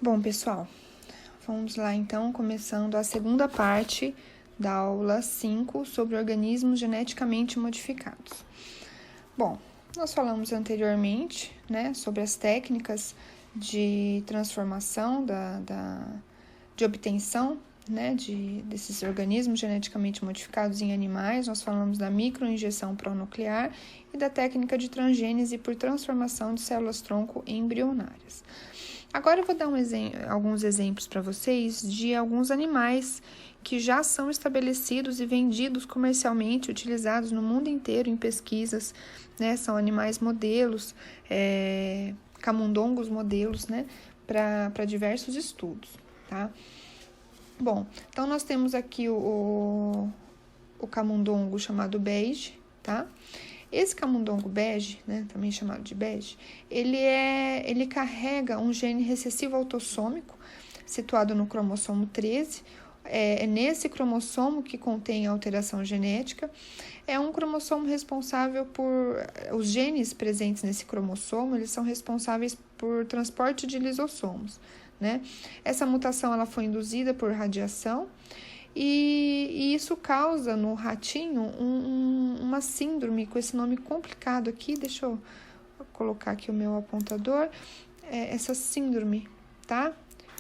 Bom, pessoal, vamos lá então, começando a segunda parte da aula 5 sobre organismos geneticamente modificados. Bom, nós falamos anteriormente, né, sobre as técnicas de transformação, de obtenção, né, desses organismos geneticamente modificados em animais. Nós falamos da microinjeção pronuclear e da técnica de transgênese por transformação de células-tronco embrionárias. Agora eu vou dar alguns exemplos para vocês de alguns animais que já são estabelecidos e vendidos comercialmente, utilizados no mundo inteiro em pesquisas, né? São animais modelos, camundongos modelos, né? Para diversos estudos, tá? Bom, então nós temos aqui o camundongo chamado bege, tá? Esse camundongo bege, né, também chamado de bege, ele carrega um gene recessivo autossômico situado no cromossomo 13. É nesse cromossomo que contém a alteração genética. É um cromossomo responsável por... Os genes presentes nesse cromossomo, eles são responsáveis por transporte de lisossomos, né? Essa mutação ela foi induzida por radiação e isso causa no ratinho uma síndrome com esse nome complicado aqui. Deixa eu colocar aqui o meu apontador. Essa síndrome, tá?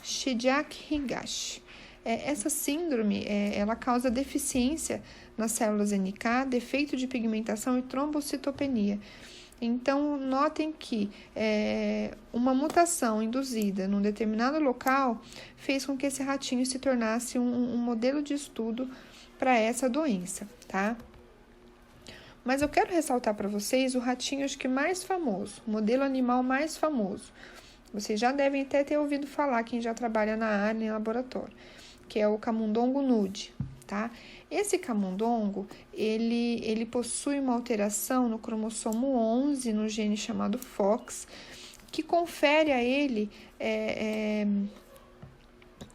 Chidiac-Higashi. Essa síndrome, ela causa deficiência nas células NK, defeito de pigmentação e trombocitopenia. Então, notem que uma mutação induzida num determinado local fez com que esse ratinho se tornasse um modelo de estudo para essa doença, tá? Mas eu quero ressaltar para vocês o ratinho, acho que mais famoso, o modelo animal mais famoso. Vocês já devem até ter ouvido falar, quem já trabalha na área, em laboratório, que é o camundongo nude, tá? Esse camundongo, ele possui uma alteração no cromossomo 11, no gene chamado FOX, que confere a ele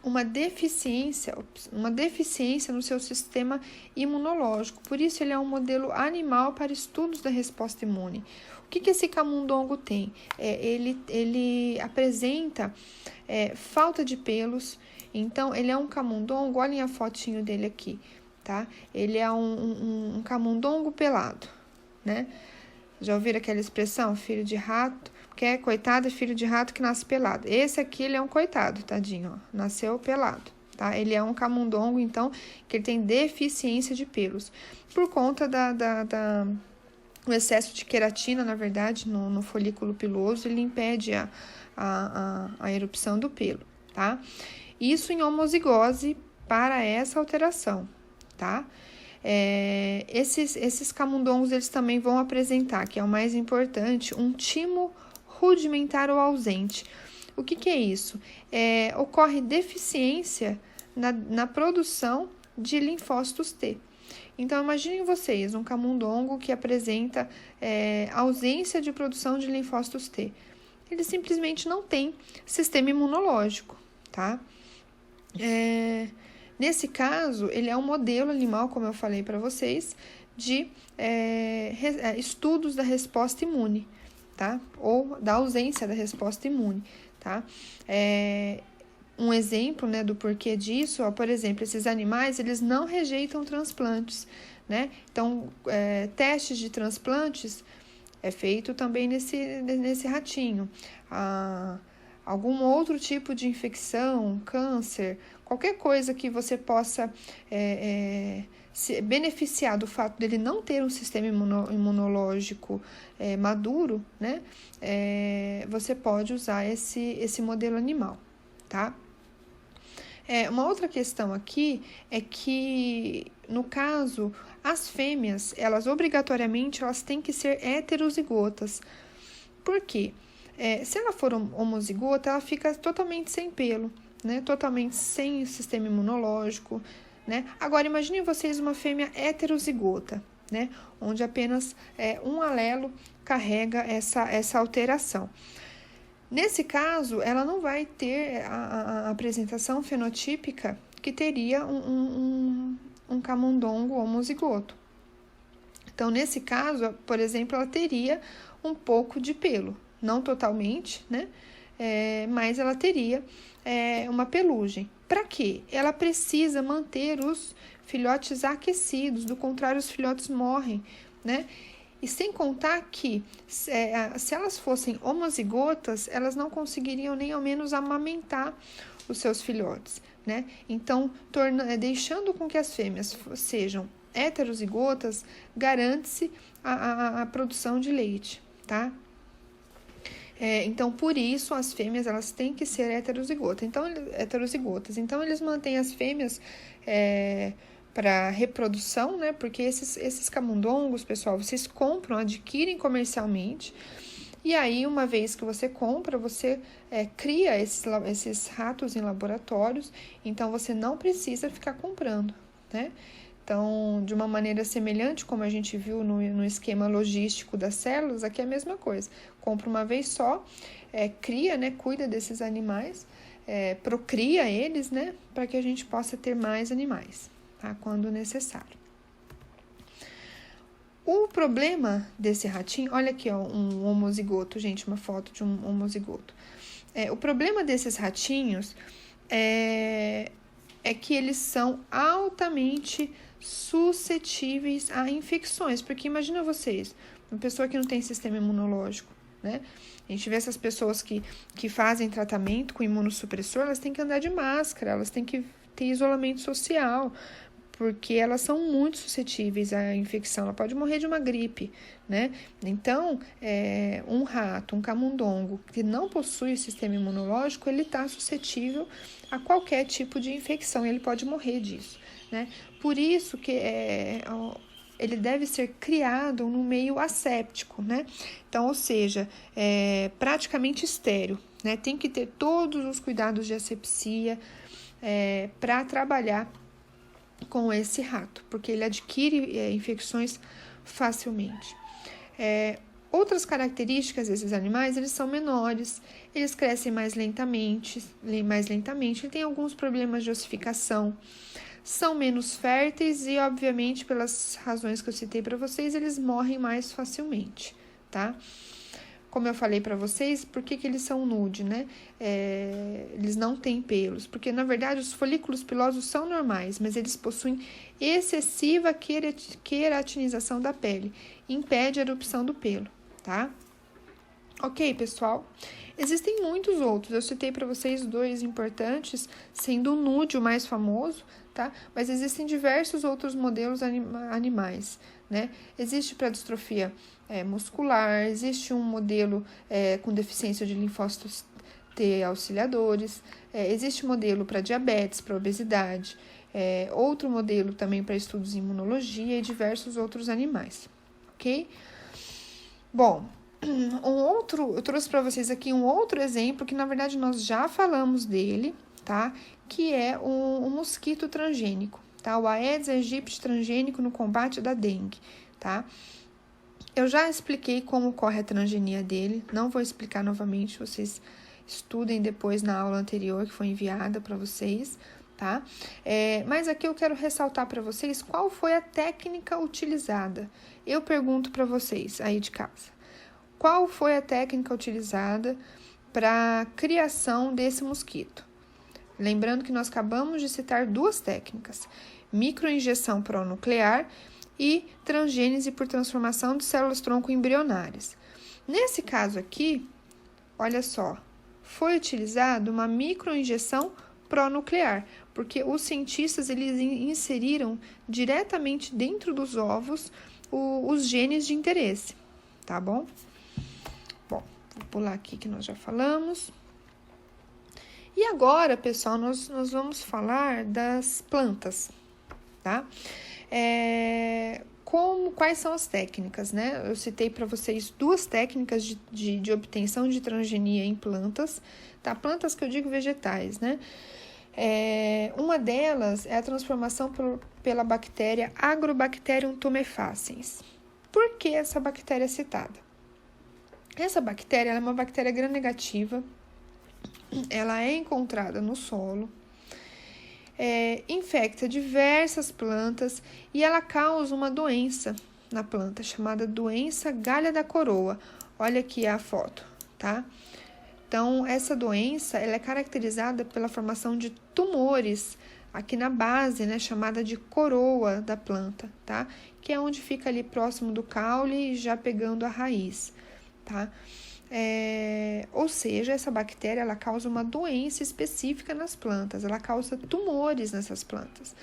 uma deficiência no seu sistema imunológico. Por isso, ele é um modelo animal para estudos da resposta imune. O que esse camundongo tem? Ele apresenta falta de pelos. Então, ele é um camundongo, olhem a fotinho dele aqui, tá? Ele é um camundongo pelado, né? Já ouviram aquela expressão, filho de rato? Porque coitado é filho de rato que nasce pelado. Esse aqui, ele é um coitado, tadinho, ó, nasceu pelado, tá? Ele é um camundongo, então, que ele tem deficiência de pelos, por conta o excesso de queratina, na verdade, no folículo piloso, ele impede a erupção do pelo, tá? Isso em homozigose para essa alteração, tá? Esses camundongos, eles também vão apresentar, que é o mais importante, um timo rudimentar ou ausente. O que é isso? Ocorre deficiência na produção de linfócitos T. Então, imaginem vocês um camundongo que apresenta ausência de produção de linfócitos T. Ele simplesmente não tem sistema imunológico, tá? Nesse caso, ele é um modelo animal, como eu falei para vocês, de estudos da resposta imune, tá? Ou da ausência da resposta imune, tá? Um exemplo, né, do porquê disso, ó, por exemplo, esses animais, eles não rejeitam transplantes, né? Então, testes de transplantes é feito também nesse ratinho. Algum outro tipo de infecção, câncer, qualquer coisa que você possa se beneficiar do fato dele não ter um sistema imunológico maduro, né? Você pode usar esse modelo animal, tá? Uma outra questão aqui é que, no caso, as fêmeas, elas obrigatoriamente têm que ser heterozigotas. Por quê? Se ela for homozigota, ela fica totalmente sem pelo, né? Totalmente sem sistema imunológico, né? Agora, imaginem vocês uma fêmea heterozigota, né? Onde apenas um alelo carrega essa alteração. Nesse caso, ela não vai ter a apresentação fenotípica que teria um camundongo homozigoto. Então, nesse caso, por exemplo, ela teria um pouco de pelo, não totalmente, né? mais ela teria uma pelugem. Para quê? Ela precisa manter os filhotes aquecidos, do contrário, os filhotes morrem, né? E sem contar que, se elas fossem homozigotas, elas não conseguiriam nem ao menos amamentar os seus filhotes, né? Então, deixando com que as fêmeas sejam heterozigotas, garante-se a produção de leite, tá? Então, por isso, as fêmeas, elas têm que ser heterozigotas. Então, eles mantêm as fêmeas para reprodução, né? Porque esses camundongos, pessoal, vocês compram, adquirem comercialmente. E aí, uma vez que você compra, você cria esses ratos em laboratórios. Então, você não precisa ficar comprando, né? Então, de uma maneira semelhante, como a gente viu no esquema logístico das células, aqui é a mesma coisa. Compra uma vez só, cria, né, cuida desses animais, procria eles, né, para que a gente possa ter mais animais, tá, quando necessário. O problema desse ratinho, olha aqui, ó, um homozigoto, gente, uma foto de um homozigoto. O problema desses ratinhos é que eles são altamente suscetíveis a infecções, porque imagina vocês, uma pessoa que não tem sistema imunológico, né? A gente vê essas pessoas que fazem tratamento com imunossupressor, elas têm que andar de máscara, elas têm que ter isolamento social, porque elas são muito suscetíveis à infecção, ela pode morrer de uma gripe, né? Então, um rato, um camundongo que não possui sistema imunológico, ele está suscetível a qualquer tipo de infecção, ele pode morrer disso, né? Por isso que ele deve ser criado no meio asséptico, né? Então, ou seja, praticamente estéril, né? Tem que ter todos os cuidados de asepsia para trabalhar com esse rato, porque ele adquire infecções facilmente. Outras características desses animais, eles são menores, eles crescem mais lentamente, ele tem alguns problemas de ossificação, são menos férteis e, obviamente, pelas razões que eu citei para vocês, eles morrem mais facilmente, tá? Como eu falei para vocês, por que eles são nude, né? Eles não têm pelos, porque, na verdade, os folículos pilosos são normais, mas eles possuem excessiva queratinização da pele, impede a erupção do pelo, tá? Ok, pessoal? Existem muitos outros, eu citei para vocês 2 importantes, sendo o nude o mais famoso, tá? Mas existem diversos outros modelos animais, né? Existe para distrofia muscular, existe um modelo com deficiência de linfócitos T auxiliadores, existe modelo para diabetes, para obesidade, outro modelo também para estudos em imunologia e diversos outros animais, ok? Bom, eu trouxe para vocês aqui um outro exemplo que, na verdade, nós já falamos dele, tá? Que é o mosquito transgênico, tá? O Aedes aegypti transgênico no combate da dengue, tá? Eu já expliquei como ocorre a transgenia dele, não vou explicar novamente, vocês estudem depois na aula anterior que foi enviada para vocês, tá? Mas aqui eu quero ressaltar para vocês qual foi a técnica utilizada. Eu pergunto para vocês aí de casa, qual foi a técnica utilizada para a criação desse mosquito? Lembrando que nós acabamos de citar 2 técnicas, microinjeção pronuclear e transgênese por transformação de células-tronco embrionárias. Nesse caso aqui, olha só, foi utilizada uma microinjeção pronuclear, porque os cientistas eles inseriram diretamente dentro dos ovos os genes de interesse, tá bom? Bom, vou pular aqui que nós já falamos. E agora, pessoal, nós vamos falar das plantas, tá? Quais são as técnicas, né? Eu citei para vocês 2 técnicas de obtenção de transgenia em plantas, tá? Plantas que eu digo vegetais, né? Uma delas é a transformação pela bactéria Agrobacterium tumefaciens. Por que essa bactéria é citada? Essa bactéria ela é uma bactéria gram-negativa, ela é encontrada no solo, infecta diversas plantas e ela causa uma doença na planta chamada doença galha da coroa. Olha aqui a foto, tá? Então, essa doença, ela é caracterizada pela formação de tumores aqui na base, né, chamada de coroa da planta, tá? Que é onde fica ali próximo do caule e já pegando a raiz, tá? Ou seja, essa bactéria, ela causa uma doença específica nas plantas, ela causa tumores nessas plantas.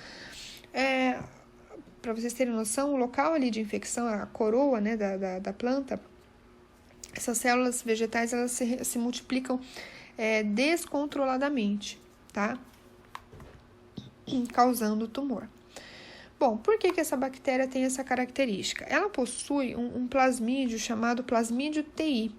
Para vocês terem noção, o local ali de infecção, a coroa, né, da planta, essas células vegetais, elas se multiplicam descontroladamente, tá? Causando tumor. Bom, por que essa bactéria tem essa característica? Ela possui um plasmídio chamado plasmídio TI,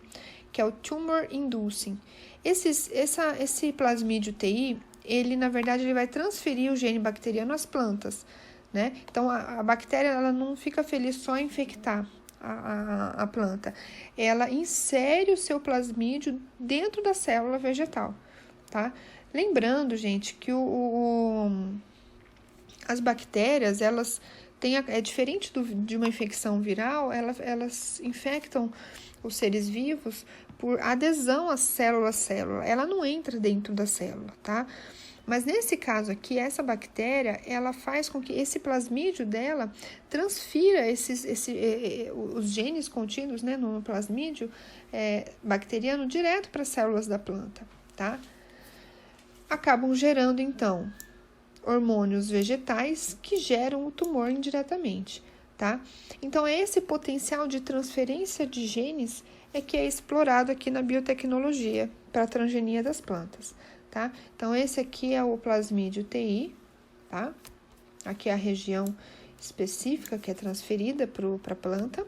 que é o Tumor Inducing. Esse plasmídio TI, ele, na verdade, ele vai transferir o gene bacteriano às plantas, né? Então, a bactéria, ela não fica feliz só em infectar a planta. Ela insere o seu plasmídio dentro da célula vegetal, tá? Lembrando, gente, que as bactérias, elas têm, diferente de uma infecção viral, elas infectam os seres vivos por adesão à célula-célula. Ela não entra dentro da célula, tá? Mas nesse caso aqui, essa bactéria, ela faz com que esse plasmídio dela transfira os genes contidos, né, no plasmídio bacteriano direto para as células da planta, tá? Acabam gerando, então, hormônios vegetais que geram o tumor indiretamente, tá? Então, esse potencial de transferência de genes que é explorado aqui na biotecnologia para a transgenia das plantas, tá? Então, esse aqui é o plasmídio TI, tá? Aqui é a região específica que é transferida para a planta.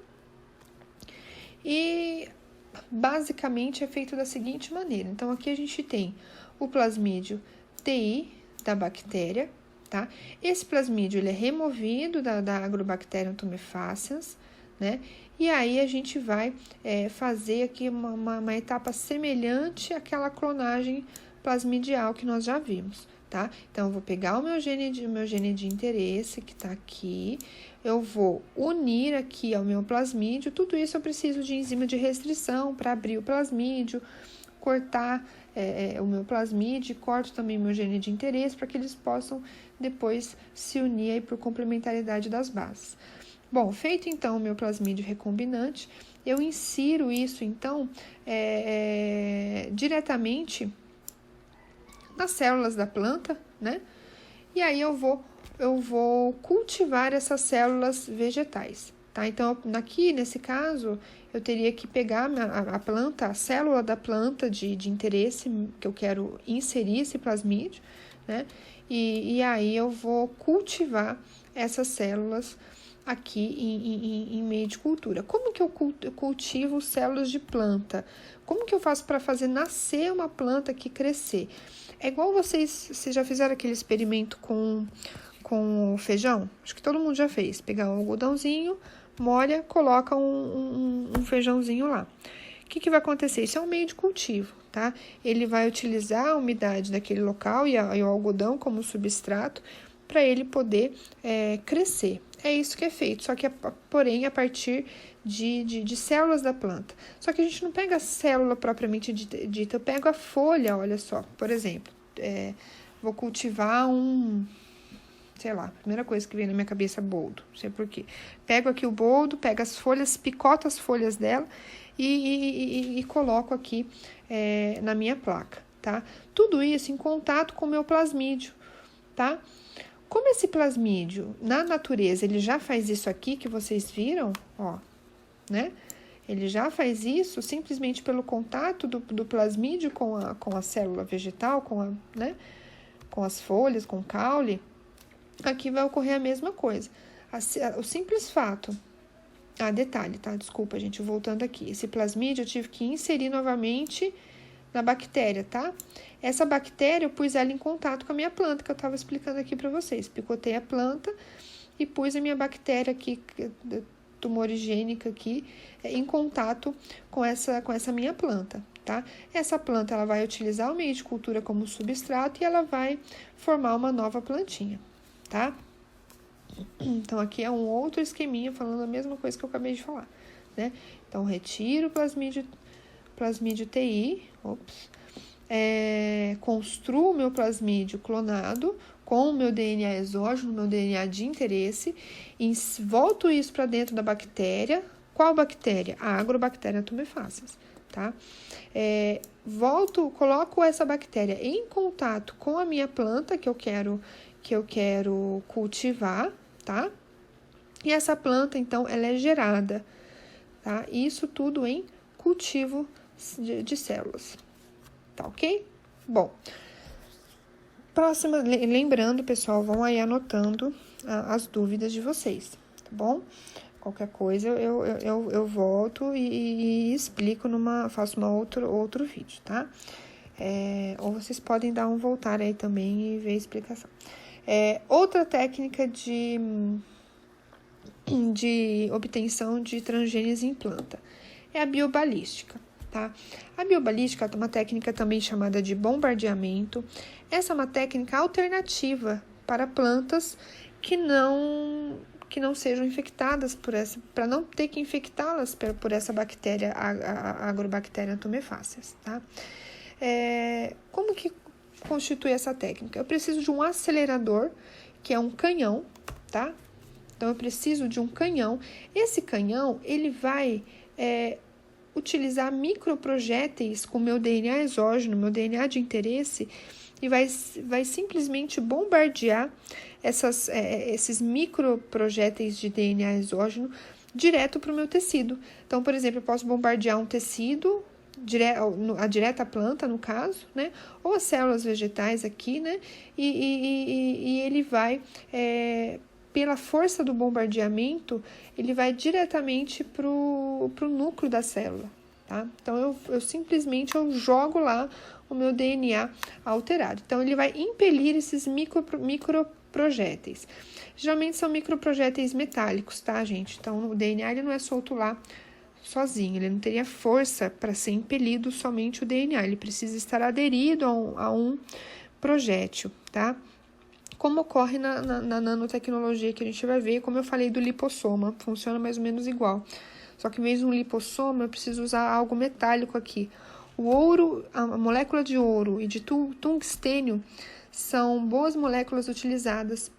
E, basicamente, é feito da seguinte maneira. Então, aqui a gente tem o plasmídio TI da bactéria, tá? Esse plasmídio, ele é removido da Agrobacterium tumefaciens, né? E aí a gente vai fazer aqui uma etapa semelhante àquela clonagem plasmidial que nós já vimos, tá? Então, eu vou pegar o meu gene de interesse, que tá aqui, eu vou unir aqui ao meu plasmídio, tudo isso eu preciso de enzima de restrição para abrir o plasmídio, cortar o meu plasmídio, corto também meu gene de interesse para que eles possam depois se unir aí por complementaridade das bases. Bom, feito então o meu plasmídio recombinante, eu insiro isso então diretamente nas células da planta, né? E aí eu vou cultivar essas células vegetais, tá? Então, aqui nesse caso, eu teria que pegar a planta, a célula da planta de interesse, que eu quero inserir esse plasmídio, né? E aí eu vou cultivar essas células aqui em meio de cultura. Como que eu cultivo células de planta? Como que eu faço para fazer nascer uma planta que crescer? É igual vocês já fizeram aquele experimento com feijão? Acho que todo mundo já fez. Pegar um algodãozinho, molha, coloca um feijãozinho lá. O que vai acontecer? Isso é um meio de cultivo, tá? Ele vai utilizar a umidade daquele local e o algodão como substrato para ele poder crescer. É isso que é feito, só que, porém, a partir de células da planta. Só que a gente não pega a célula propriamente dita, eu pego a folha, olha só. Por exemplo, vou cultivar sei lá, a primeira coisa que vem na minha cabeça é boldo, não sei porquê. Pego aqui o boldo, pego as folhas, picoto as folhas dela e coloco aqui na minha placa, tá? Tudo isso em contato com o meu plasmídio, tá? Como esse plasmídio, na natureza, ele já faz isso aqui que vocês viram, ó, né? Ele já faz isso simplesmente pelo contato do plasmídio com a célula vegetal, né? Com as folhas, com o caule. Aqui vai ocorrer a mesma coisa. O simples fato... detalhe, tá? Desculpa, gente, voltando aqui. Esse plasmídio eu tive que inserir novamente na bactéria, tá? Essa bactéria eu pus ela em contato com a minha planta, que eu tava explicando aqui pra vocês. Picotei a planta e pus a minha bactéria aqui, tumorigênica aqui, em contato com essa minha planta, tá? Essa planta, ela vai utilizar o meio de cultura como substrato e ela vai formar uma nova plantinha, tá? Então, aqui é um outro esqueminha falando a mesma coisa que eu acabei de falar, né? Então, retiro o plasmídio TI, construo o meu plasmídio clonado com o meu DNA exógeno, meu DNA de interesse, e volto isso para dentro da bactéria. Qual bactéria? A Agrobacterium tumefaciens, tá? Coloco essa bactéria em contato com a minha planta que eu quero cultivar, tá? E essa planta, então, ela é gerada, tá? Isso tudo em cultivo de células, tá ok? Bom, próxima, lembrando, pessoal, vão aí anotando as dúvidas de vocês, tá bom? Qualquer coisa eu volto e explico faço outro vídeo, tá? Ou vocês podem dar um voltar aí também e ver a explicação. Outra técnica de obtenção de transgênese em planta é a biobalística, tá? A biobalística é uma técnica também chamada de bombardeamento. Essa é uma técnica alternativa para plantas que não sejam infectadas para não ter que infectá-las por essa bactéria, a Agrobacterium tumefaciens, tá? Como que constitui essa técnica? Eu preciso de um acelerador, que é um canhão, tá? Então, eu preciso de um canhão. Esse canhão, ele vai utilizar microprojéteis com meu DNA exógeno, meu DNA de interesse, e vai simplesmente bombardear esses microprojéteis de DNA exógeno direto para o meu tecido. Então, por exemplo, eu posso bombardear um tecido, a direta planta, no caso, né? Ou as células vegetais aqui, né? E ele vai, pela força do bombardeamento, ele vai diretamente pro núcleo da célula, tá? Então, eu simplesmente jogo lá o meu DNA alterado. Então, ele vai impelir esses microprojéteis. Geralmente são microprojéteis metálicos, tá, gente? Então, o DNA ele não é solto lá sozinho, ele não teria força para ser impelido somente o DNA, ele precisa estar aderido a um projétil, tá? Como ocorre na nanotecnologia que a gente vai ver, como eu falei do lipossoma, funciona mais ou menos igual. Só que mesmo um lipossoma, eu preciso usar algo metálico aqui. O ouro, a molécula de ouro e de tungstênio são boas moléculas utilizadas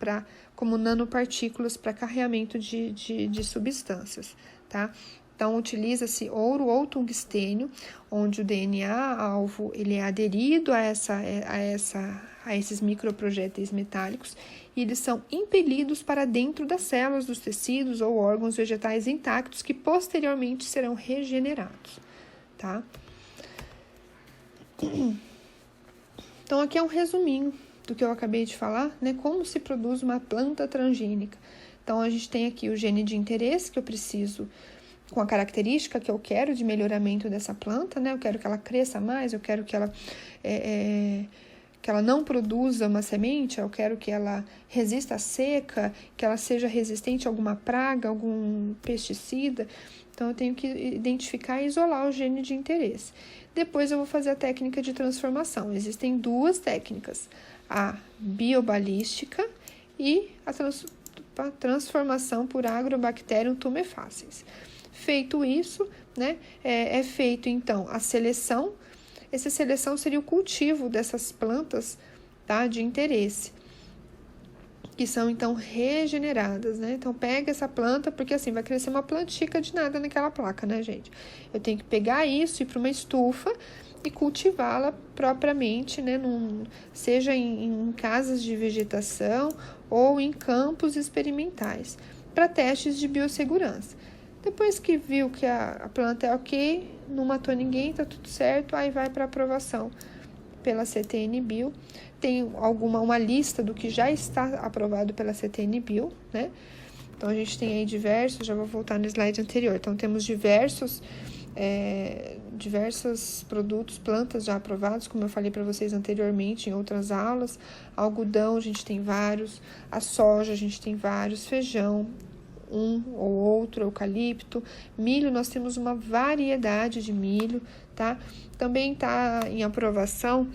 como nanopartículas para carreamento de substâncias, tá? Então, utiliza-se ouro ou tungstênio, onde o DNA-alvo ele é aderido a esses microprojéteis metálicos e eles são impelidos para dentro das células dos tecidos ou órgãos vegetais intactos que posteriormente serão regenerados, tá? Então, aqui é um resuminho do que eu acabei de falar, né? Como se produz uma planta transgênica. Então, a gente tem aqui o gene de interesse que eu preciso, com a característica que eu quero de melhoramento dessa planta, né? Eu quero que ela cresça mais, eu quero que ela não produza uma semente, eu quero que ela resista à seca, que ela seja resistente a alguma praga, algum pesticida. Então, eu tenho que identificar e isolar o gene de interesse. Depois, eu vou fazer a técnica de transformação. Existem duas técnicas, a biobalística e a transformação por Agrobacterium tumefaciens. Feito isso, né, é feito, então, a seleção. Essa seleção seria o cultivo dessas plantas, tá, de interesse, que são, então, regeneradas, né? Então, pega essa planta, porque, assim, vai crescer uma plantica de nada naquela placa, né, gente? Eu tenho que pegar isso, ir para uma estufa e cultivá-la propriamente, né? Seja em casas de vegetação ou em campos experimentais, para testes de biossegurança. Depois que viu que a planta é ok, não matou ninguém, tá tudo certo, aí vai para aprovação pela CTN-Bio. Tem uma lista do que já está aprovado pela CTN-Bio, né? Então, a gente tem aí diversos, já vou voltar no slide anterior. Então, temos diversos produtos, plantas já aprovados, como eu falei para vocês anteriormente em outras aulas. Algodão, a gente tem vários. A soja, a gente tem vários. Feijão, um ou outro, eucalipto. Milho, nós temos uma variedade de milho, tá? Também está em aprovação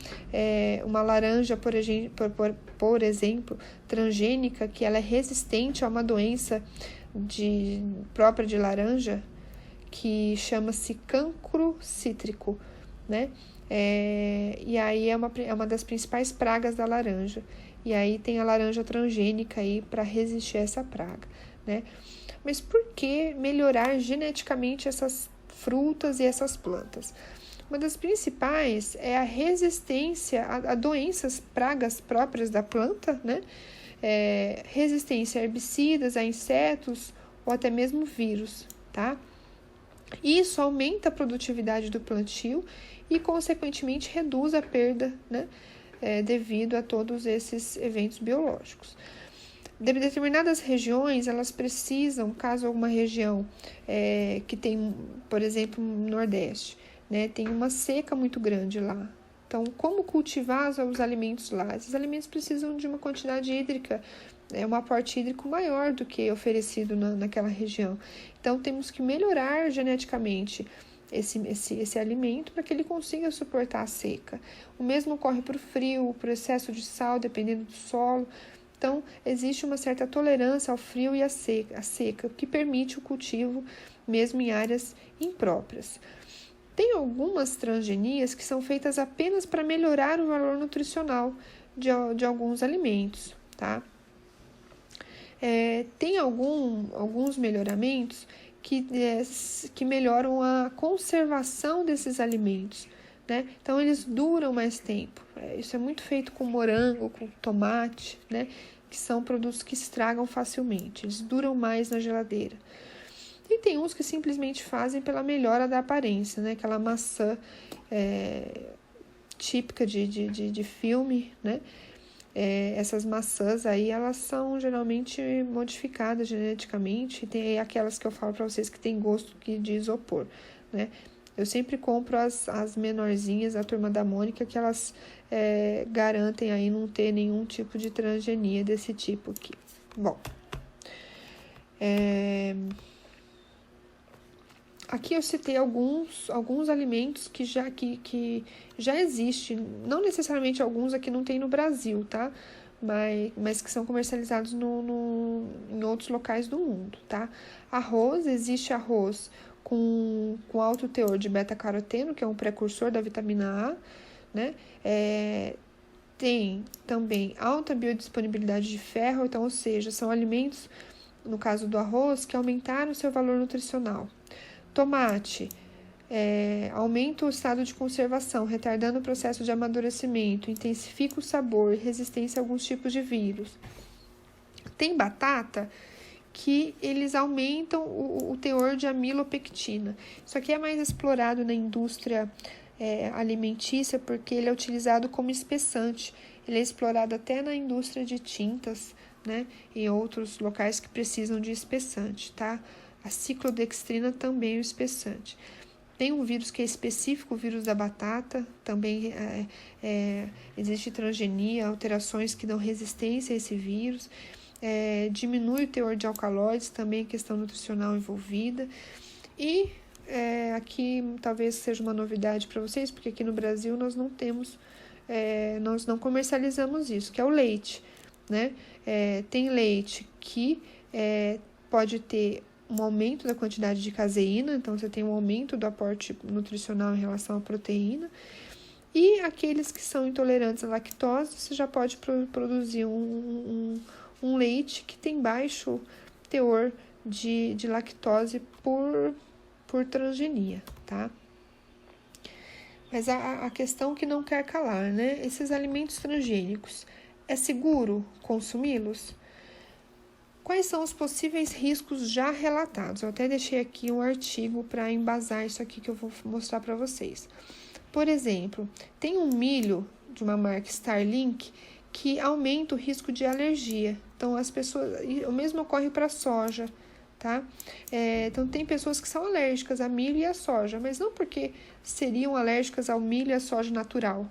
uma laranja, por exemplo, transgênica, que ela é resistente a uma doença própria de laranja, que chama-se cancro cítrico, né? E aí é uma das principais pragas da laranja. E aí tem a laranja transgênica aí para resistir a essa praga, né? Mas por que melhorar geneticamente essas frutas e essas plantas? Uma das principais é a resistência a doenças, pragas próprias da planta, né? Resistência a herbicidas, a insetos ou até mesmo vírus, tá? Isso aumenta a produtividade do plantio e, consequentemente, reduz a perda, né? Devido a todos esses eventos biológicos. Determinadas regiões, elas precisam, caso alguma região que tem, por exemplo, no Nordeste, né, tem uma seca muito grande lá. Então, como cultivar os alimentos lá? Esses alimentos precisam de uma quantidade hídrica, um aporte hídrico maior do que oferecido naquela região. Então, temos que melhorar geneticamente esse alimento para que ele consiga suportar a seca. O mesmo ocorre para o frio, para o excesso de sal, dependendo do solo. Então, existe uma certa tolerância ao frio e à seca, que permite o cultivo mesmo em áreas impróprias. Tem algumas transgenias que são feitas apenas para melhorar o valor nutricional de alguns alimentos, tá? Tem alguns melhoramentos que melhoram a conservação desses alimentos, né? Então, eles duram mais tempo. Isso é muito feito com morango, com tomate, né? Que são produtos que estragam facilmente. Eles duram mais na geladeira. E tem uns que simplesmente fazem pela melhora da aparência, né? Aquela maçã típica de filme, né? Essas maçãs aí, elas são geralmente modificadas geneticamente. Tem aquelas que eu falo para vocês que tem gosto de isopor, né? Eu sempre compro as menorzinhas, a Turma da Mônica, que elas garantem aí não ter nenhum tipo de transgenia desse tipo aqui. Bom, aqui eu citei alguns alimentos que já existem, não necessariamente alguns aqui não tem no Brasil, tá? Mas que são comercializados em outros locais do mundo, tá? Arroz, existe arroz com alto teor de beta-caroteno, que é um precursor da vitamina A, né? Tem também alta biodisponibilidade de ferro, então, ou seja, são alimentos, no caso do arroz, que aumentaram o seu valor nutricional. Tomate, aumenta o estado de conservação, retardando o processo de amadurecimento, intensifica o sabor e resistência a alguns tipos de vírus. Tem batata que eles aumentam o teor de amilopectina. Isso aqui é mais explorado na indústria alimentícia porque ele é utilizado como espessante. Ele é explorado até na indústria de tintas, né? Em outros locais que precisam de espessante, tá? A ciclodextrina também é um espessante. Tem um vírus que é específico, o vírus da batata, também existe transgenia, alterações que dão resistência a esse vírus. Diminui o teor de alcaloides, também questão nutricional envolvida. E aqui talvez seja uma novidade para vocês, porque aqui no Brasil nós não temos, nós não comercializamos isso, que é o leite, né? Tem leite que pode ter um aumento da quantidade de caseína, então você tem um aumento do aporte nutricional em relação à proteína. E aqueles que são intolerantes à lactose, você já pode produzir um leite que tem baixo teor de lactose por transgenia, tá? Mas a questão que não quer calar, né? Esses alimentos transgênicos, é seguro consumi-los? Quais são os possíveis riscos já relatados? Eu até deixei aqui um artigo para embasar isso aqui que eu vou mostrar para vocês. Por exemplo, tem um milho de uma marca Starlink que aumenta o risco de alergia. Então, o mesmo ocorre para a soja, tá? Então, tem pessoas que são alérgicas a milho e a soja, mas não porque seriam alérgicas ao milho e à soja natural,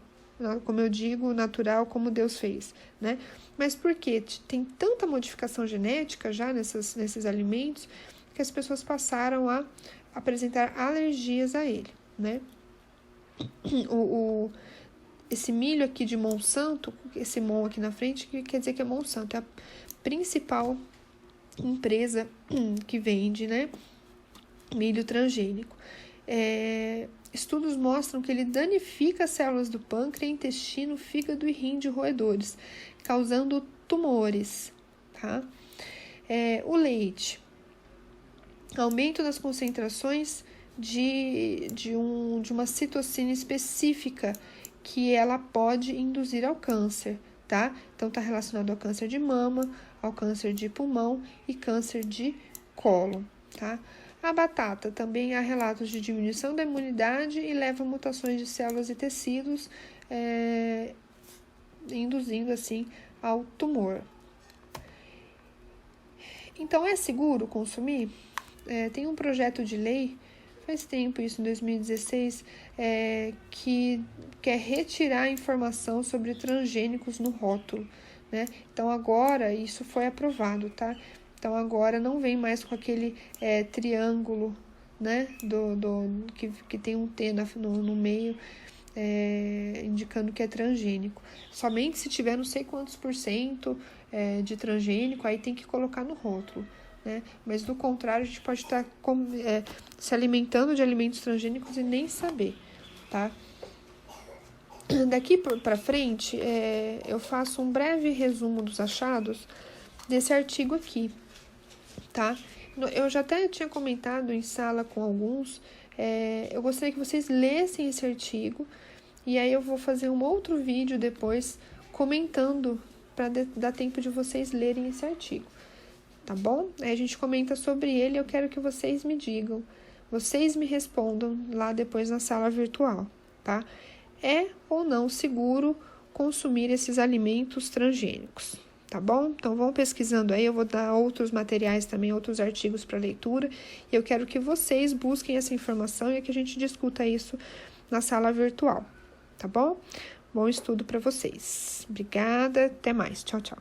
como eu digo, natural como Deus fez, né? Mas porque tem tanta modificação genética já nesses alimentos que as pessoas passaram a apresentar alergias a ele, né? Esse milho aqui de Monsanto, esse Mon aqui na frente, que quer dizer que é Monsanto, é a principal empresa que vende, né, milho transgênico. Estudos mostram que ele danifica as células do pâncreas, intestino, fígado e rim de roedores, causando tumores, tá? O leite. Aumento das concentrações de uma citocina específica que ela pode induzir ao câncer, tá? Então, está relacionado ao câncer de mama, ao câncer de pulmão e câncer de cólon, tá? A batata também há relatos de diminuição da imunidade e leva a mutações de células e tecidos, induzindo, assim, ao tumor. Então, é seguro consumir? Tem um projeto de lei, faz tempo, isso em 2016, que quer retirar a informação sobre transgênicos no rótulo, né? Então, agora, isso foi aprovado, tá? Então, agora não vem mais com aquele triângulo, né? Que tem um T no meio, indicando que é transgênico. Somente se tiver não sei quantos % de transgênico, aí tem que colocar no rótulo, né? Mas do contrário, a gente pode estar se alimentando de alimentos transgênicos e nem saber, tá? Daqui para frente, eu faço um breve resumo dos achados desse artigo aqui, tá? Eu já até tinha comentado em sala com alguns, eu gostaria que vocês lessem esse artigo, e aí eu vou fazer um outro vídeo depois comentando, para dar tempo de vocês lerem esse artigo, tá bom? Aí a gente comenta sobre ele, eu quero que vocês me digam, vocês me respondam lá depois na sala virtual, tá? É ou não seguro consumir esses alimentos transgênicos, tá bom? Então, vão pesquisando aí, eu vou dar outros materiais também, outros artigos para leitura, e eu quero que vocês busquem essa informação e que a gente discuta isso na sala virtual, tá bom? Bom estudo para vocês. Obrigada, até mais. Tchau, tchau.